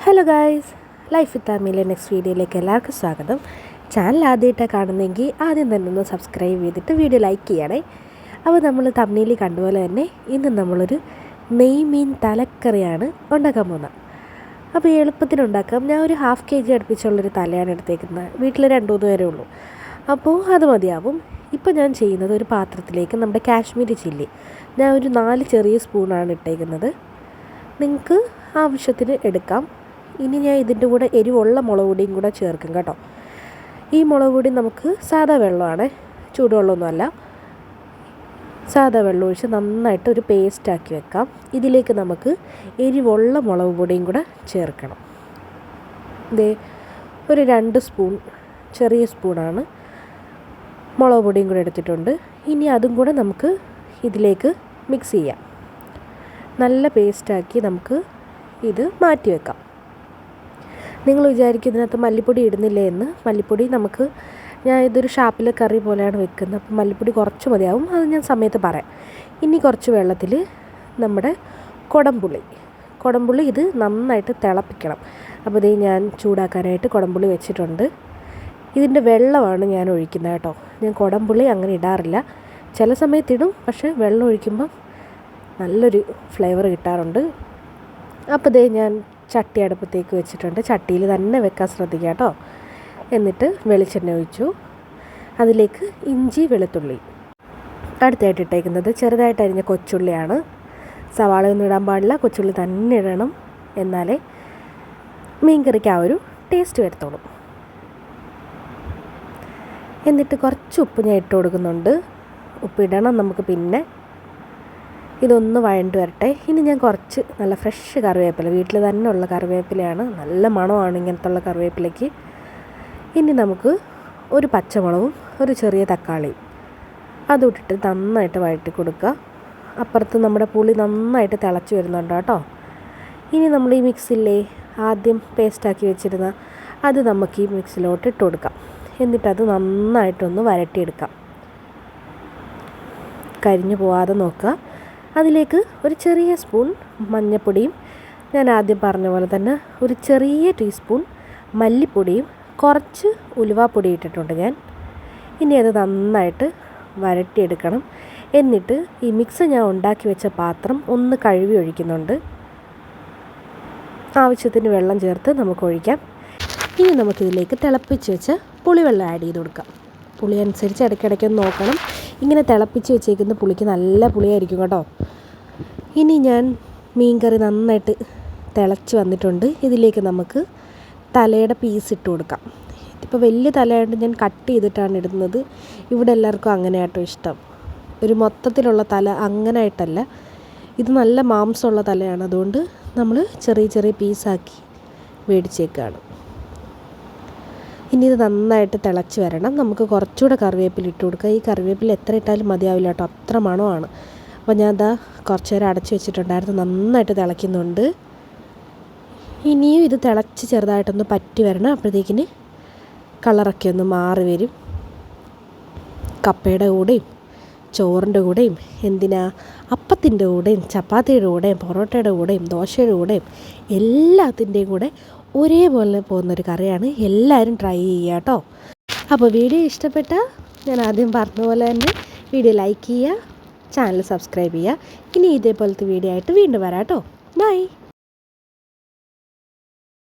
Hello guys, life with ആമിയിലെ next വീഡിയോയിലേക്ക് എല്ലാവർക്കും സ്വാഗതം. ചാനൽ ആദ്യമായിട്ടാണ് കാണുന്നതെങ്കിൽ ആദ്യം തന്നെ ഒന്ന് സബ്സ്ക്രൈബ് ചെയ്തിട്ട് വീഡിയോ ലൈക്ക് ചെയ്യണേ. അപ്പോൾ നമ്മൾ തമ്മിൽ കണ്ടുപോലെ തന്നെ ഇന്ന് നമ്മളൊരു നെയ്മീൻ തലക്കറിയാണ് ഉണ്ടാക്കാൻ പോകുന്നത്. അപ്പോൾ എളുപ്പത്തിനുണ്ടാക്കാം. ഞാൻ ഒരു 1/2 kg അടുപ്പിച്ചുള്ളൊരു തലയാണ് എടുത്തേക്കുന്നത്. വീട്ടിൽ 2-3 പേരേ ഉള്ളൂ, അപ്പോൾ അത് മതിയാവും. ഇപ്പോൾ ഞാൻ ചെയ്യുന്നത് ഒരു പാത്രത്തിലേക്ക് നമ്മുടെ കാശ്മീരി ചില്ലി, ഞാൻ ഒരു 4 ചെറിയ സ്പൂണാണ് ഇട്ടേക്കുന്നത്. നിങ്ങൾക്ക് ആവശ്യത്തിന് എടുക്കാം. ഇനി ഞാൻ ഇതിൻ്റെ കൂടെ എരിവുള്ള മുളക് പൊടിയും കൂടെ ചേർക്കും കേട്ടോ. ഈ മുളക് പൊടി നമുക്ക് സാദാ വെള്ളമാണ്, ചൂടുവെള്ളമൊന്നുമല്ല. സാദാ വെള്ളം ഒഴിച്ച് നന്നായിട്ട് ഒരു പേസ്റ്റാക്കി വെക്കാം. ഇതിലേക്ക് നമുക്ക് എരിവുള്ള മുളക് പൊടിയും കൂടെ ചേർക്കണം. ഇതേ ഒരു 2 സ്പൂൺ, ചെറിയ സ്പൂണാണ് മുളക് പൊടിയും കൂടെ എടുത്തിട്ടുണ്ട്. ഇനി അതും കൂടെ നമുക്ക് ഇതിലേക്ക് മിക്സ് ചെയ്യാം. നല്ല പേസ്റ്റാക്കി നമുക്ക് ഇത് മാറ്റി വെക്കാം. നിങ്ങൾ വിചാരിക്കും ഇതിനകത്ത് മല്ലിപ്പൊടി ഇടുന്നില്ലേ എന്ന്. മല്ലിപ്പൊടി നമുക്ക്, ഞാൻ ഇതൊരു ഷാപ്പിലെ കറി പോലെയാണ് വെക്കുന്നത്, അപ്പോൾ മല്ലിപ്പൊടി കുറച്ച് മതിയാവും, അത് ഞാൻ സമയത്ത് പറയാം. ഇനി കുറച്ച് വെള്ളത്തിൽ നമ്മുടെ കുടംപുളി ഇത് നന്നായിട്ട് തിളപ്പിക്കണം. അപ്പോൾ ഇത് ഞാൻ ചൂടാക്കാനായിട്ട് കുടംപുളി വെച്ചിട്ടുണ്ട്. ഇതിൻ്റെ വെള്ളമാണ് ഞാൻ ഒഴിക്കുന്നത് കേട്ടോ. ഞാൻ കുടംപുളി അങ്ങനെ ഇടാറില്ല, ചില സമയത്ത് ഇടും, പക്ഷേ വെള്ളം ഒഴിക്കുമ്പോൾ നല്ലൊരു ഫ്ലേവർ കിട്ടാറുണ്ട്. അപ്പോൾ ഇതേ ഞാൻ ചട്ടി അടുപ്പത്തേക്ക് വെച്ചിട്ടുണ്ട്. ചട്ടിയിൽ തന്നെ വെക്കാൻ ശ്രദ്ധിക്കുക കേട്ടോ. എന്നിട്ട് വെളിച്ചെണ്ണ ഒഴിച്ചു. അതിലേക്ക് ഇഞ്ചി വെളുത്തുള്ളി, അടുത്തായിട്ട് ഇട്ടേക്കുന്നത് ചെറുതായിട്ട് അരിഞ്ഞ കൊച്ചുള്ളിയാണ്. സവാളയൊന്നും ഇടാൻ പാടില്ല, കൊച്ചുള്ളി തന്നെ ഇടണം, എന്നാലേ മീൻകറിക്ക് ആ ഒരു ടേസ്റ്റ് വരത്തുള്ളൂ. എന്നിട്ട് കുറച്ച് ഉപ്പ് ഞാൻ ഇട്ട് കൊടുക്കുന്നുണ്ട്. ഉപ്പിടണം നമുക്ക് പിന്നെ. ഇതൊന്ന് വഴണ്ട് വരട്ടെ. ഇനി ഞാൻ കുറച്ച് നല്ല ഫ്രഷ് കറിവേപ്പില, വീട്ടിൽ തന്നെ ഉള്ള കറിവേപ്പിലയാണ്, നല്ല മണമാണ് ഇങ്ങനത്തുള്ള കറിവേപ്പിലയ്ക്ക്. ഇനി നമുക്ക് ഒരു പച്ചമുളകും ഒരു ചെറിയ തക്കാളിയും അതിട്ടിട്ട് നന്നായിട്ട് വഴറ്റി കൊടുക്കുക. അപ്പുറത്ത് നമ്മുടെ പുളി നന്നായിട്ട് തിളച്ച് വരുന്നുണ്ട് കേട്ടോ. ഇനി നമ്മൾ ഈ മിക്സിയിലെ ആദ്യം പേസ്റ്റാക്കി വെച്ചിരുന്ന അത് നമുക്ക് ഈ മിക്സിലോട്ട് ഇട്ട് കൊടുക്കാം. എന്നിട്ടത് നന്നായിട്ടൊന്ന് വരട്ടിയെടുക്കാം. കരിഞ്ഞു പോവാതെ നോക്കുക. അതിലേക്ക് ഒരു ചെറിയ സ്പൂൺ മഞ്ഞൾപ്പൊടിയും, ഞാൻ ആദ്യം പറഞ്ഞ പോലെ തന്നെ ഒരു ചെറിയ ടീസ്പൂൺ മല്ലിപ്പൊടിയും കുറച്ച് ഉലുവാപ്പൊടി ഇട്ടിട്ടുണ്ട് ഞാൻ. ഇനി അത് നന്നായിട്ട് വരട്ടിയെടുക്കണം. എന്നിട്ട് ഈ മിക്സ് ഞാൻ ഉണ്ടാക്കി വെച്ച പാത്രം ഒന്ന് കഴുകി ഒഴിക്കുന്നുണ്ട്. ആവശ്യത്തിന് വെള്ളം ചേർത്ത് നമുക്ക് ഒഴിക്കാം. ഇനി നമുക്കിതിലേക്ക് തിളപ്പിച്ച് വെച്ച് പുളിവെള്ളം ആഡ് ചെയ്ത് കൊടുക്കാം. പുളി അനുസരിച്ച് ഇടയ്ക്കിടയ്ക്കൊന്ന് നോക്കണം. ഇങ്ങനെ തിളപ്പിച്ച് വെച്ചേക്കുന്ന പുളിക്ക് നല്ല പുളിയായിരിക്കും കേട്ടോ. ഇനി ഞാൻ മീൻകറി നന്നായിട്ട് തിളച്ച് വന്നിട്ടുണ്ട്. ഇതിലേക്ക് നമുക്ക് തലയുടെ പീസ് ഇട്ട് കൊടുക്കാം. ഇതിപ്പോൾ വലിയ തലയായിട്ട് ഞാൻ കട്ട് ചെയ്തിട്ടാണ് ഇടുന്നത്. ഇവിടെ എല്ലാവർക്കും അങ്ങനെ ആട്ടോ ഇഷ്ടം. ഒരു മൊത്തത്തിലുള്ള തല അങ്ങനെ ആയിട്ടല്ല, ഇത് നല്ല മാംസമുള്ള തലയാണ്, അതുകൊണ്ട് നമ്മൾ ചെറിയ ചെറിയ പീസാക്കി മേടിച്ചേക്കാണ്. ഇനി ഇത് നന്നായിട്ട് തിളച്ച് വരണം. നമുക്ക് കുറച്ചുകൂടെ കറിവേപ്പില ഇട്ട് കൊടുക്കുക. ഈ കറിവേപ്പില എത്ര ഇട്ടാലും മതിയാവില്ല കേട്ടോ, അത്ര മണമാണ്. അപ്പോൾ ഞാൻ ദാ കുറച്ച് നേരം അടച്ച് വെച്ചിട്ടുണ്ടായിരുന്നു. നന്നായിട്ട് തിളയ്ക്കുന്നുണ്ട്. ഇനിയും ഇത് തിളച്ച് ചെറുതായിട്ടൊന്ന് പറ്റി വരണം. അപ്പോഴത്തേക്കിന് കളറൊക്കെ ഒന്ന് മാറി വരും. കപ്പയുടെ കൂടെയും ചോറിൻ്റെ കൂടെയും, എന്തിനാ അപ്പത്തിൻ്റെ കൂടെയും ചപ്പാത്തിയുടെ കൂടെയും പൊറോട്ടയുടെ കൂടെയും ദോശയുടെ കൂടെയും എല്ലാത്തിൻ്റെയും കൂടെ ഒരേപോലെ പോകുന്നൊരു കറിയാണ്. എല്ലാവരും ട്രൈ ചെയ്യുക കേട്ടോ. അപ്പോൾ വീഡിയോ ഇഷ്ടപ്പെട്ടാൽ ഞാൻ ആദ്യം പറഞ്ഞ പോലെ തന്നെ വീഡിയോ ലൈക്ക് ചെയ്യുക, ചാനൽ സബ്സ്ക്രൈബ് ചെയ്യുക. ഇനി ഇതേപോലത്തെ വീഡിയോ ആയിട്ട് വീണ്ടും വരാം കേട്ടോ. ബൈ.